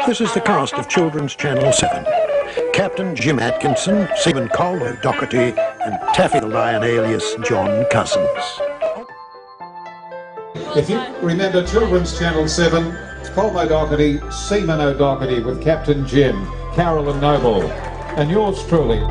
This is the cast of Children's Channel 7. Captain Jim Atkinson, Seaman Colm O'Doherty and Taffy the Lion alias John Cousins. If you remember Children's Channel 7, Colm O'Doherty, Seaman O'Doherty with Captain Jim, Carolyn Noble, and yours truly.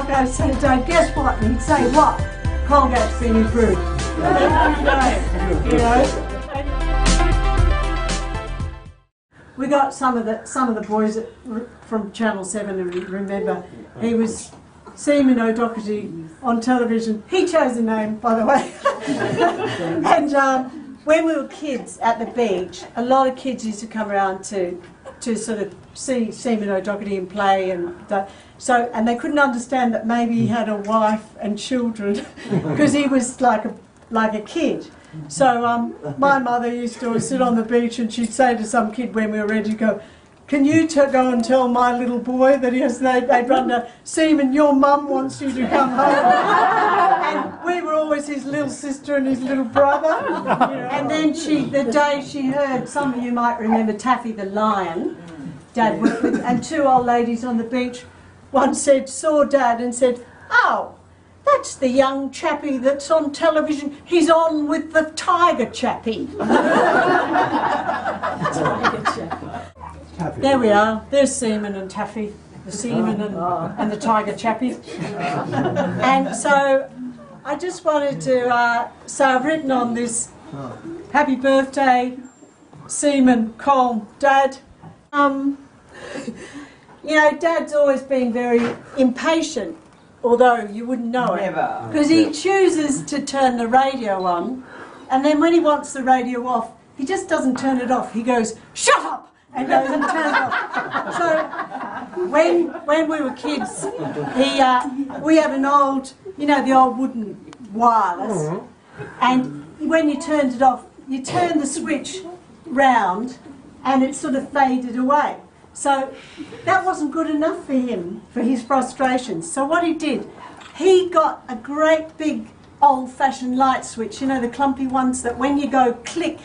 I'd say, Dad, guess what? And he'd say, what? Colgate's been improved. You know? We got some of the boys from Channel 7 who remember. He was Seaman O'Doherty on television. He chose the name, by the way. And when we were kids at the beach, a lot of kids used to come around to sort of see Seaman O'Doherty and play, and and they couldn't understand that maybe he had a wife and children because he was like a kid. So my mother used to sit on the beach and she'd say to some kid when we were ready to go, "Can you go and tell my little boy that they'd run to Seaman, your mum wants you to come home." And we were always his little sister and his little brother. And then the day she heard, some of you might remember Taffy the Lion, Dad worked with, and two old ladies on the beach, one saw Dad and said, "Oh, that's the young chappie that's on television. He's on with the tiger chappie." Tiger chappie. There we are. There's Seaman and Taffy, the Seaman and the tiger chappie. And so I just wanted to say I've written on this, happy birthday, Seaman Colm, Dad. You know, Dad's always been very impatient, although you wouldn't know it. Never. Because he chooses to turn the radio on, and then when he wants the radio off, he just doesn't turn it off. He goes, "Shut up!" and goes and turns it off. So when we were kids, we had an old, you know, the old wooden wireless, and when you turned it off, you turned the switch round, and it sort of faded away. So that wasn't good enough for him, for his frustrations. So what he did, he got a great big old-fashioned light switch, you know, the clumpy ones that when you go click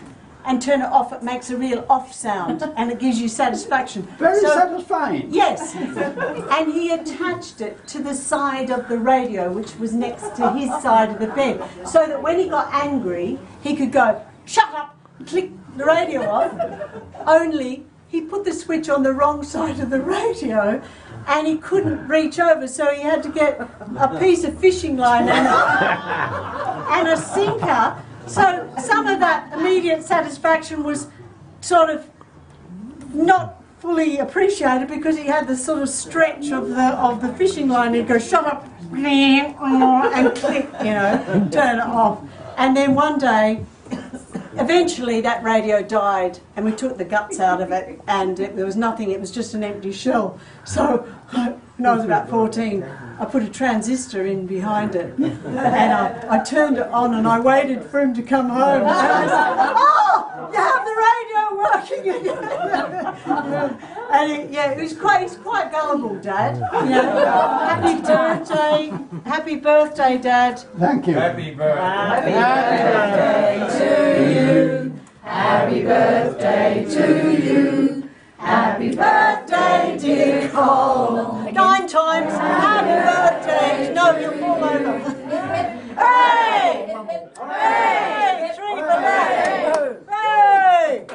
and turn it off, it makes a real off sound and it gives you satisfaction. Very satisfying. Yes. And he attached it to the side of the radio, which was next to his side of the bed, so that when he got angry, he could go, "Shut up," click the radio off, only he put the switch on the wrong side of the radio and he couldn't reach over, so he had to get a piece of fishing line and a sinker. So some of that immediate satisfaction was sort of not fully appreciated because he had the sort of stretch of the fishing line. He'd go, "Shut up," and click, you know, turn it off. And then one day, eventually that radio died and we took the guts out of it and there was nothing, it was just an empty shell. So when I was about 14, I put a transistor in behind it, and I turned it on, and I waited for him to come home. And I was like, "Oh, you have the radio working!" And he's quite gullible, Dad. You know, happy birthday, Dad. Thank you. Happy birthday. Happy birthday to you. Happy birthday to you. Happy birthday, dear Cole. 9 times. Happy birthday. No, you'll fall over. Hooray! Hooray! 3 for that. Hooray!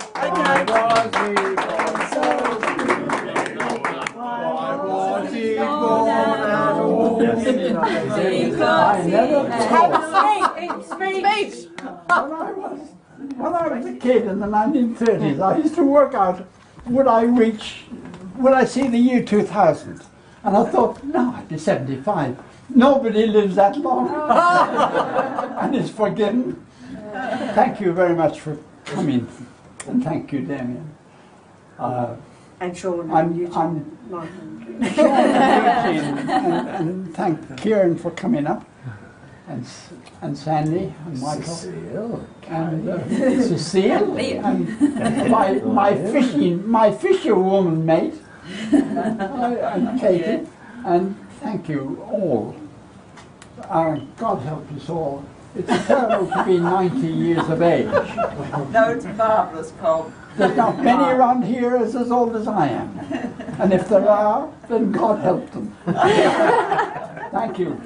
Speech. When I was a kid in the 1930s, I used to work out would I see the year 2000? And I thought, no, I'd be 75. Nobody lives that long. And it's forgiven. Thank you very much for coming. And thank you, Damien. And Sean and thank Kieran for coming up. And Sandy and Michael and Cecile and my fisherwoman mate and Katie, and thank you all. God help us all. It's terrible to be 90 years of age. No, it's marvellous, Cole. There's not many around here as old as I am, and if there are, then God help them. Thank you.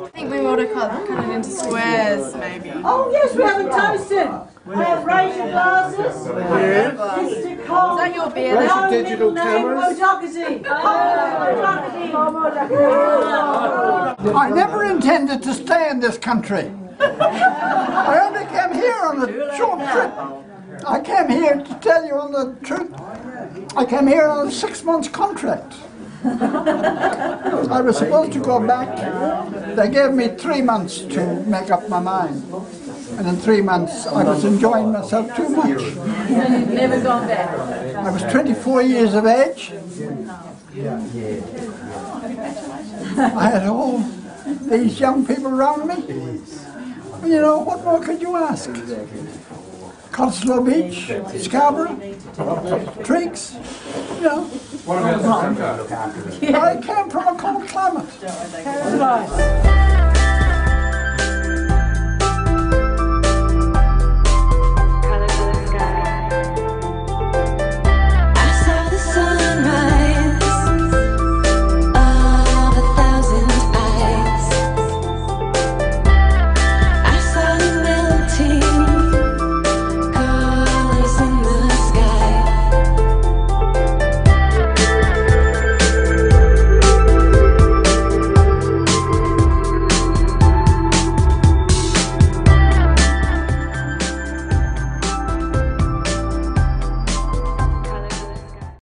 I think we ought to cut it into squares, maybe. Oh yes, we haven't toasted. We have raise your glasses. Yes. Mr. Cole. Is that your beer? Raise Now? your digital cameras. I never intended to stay in this country. I only came here on a short trip. I came here to tell you on the truth. I came here on a 6 months contract. I was supposed to go back. They gave me 3 months to make up my mind. And in 3 months I was enjoying myself too much. And you've never gone back. I was 24 years of age. I had all these young people around me. You know, what more could you ask? Cotslow Beach, Scarborough, Triggs, you know. What about the I came from a cold climate. Nice.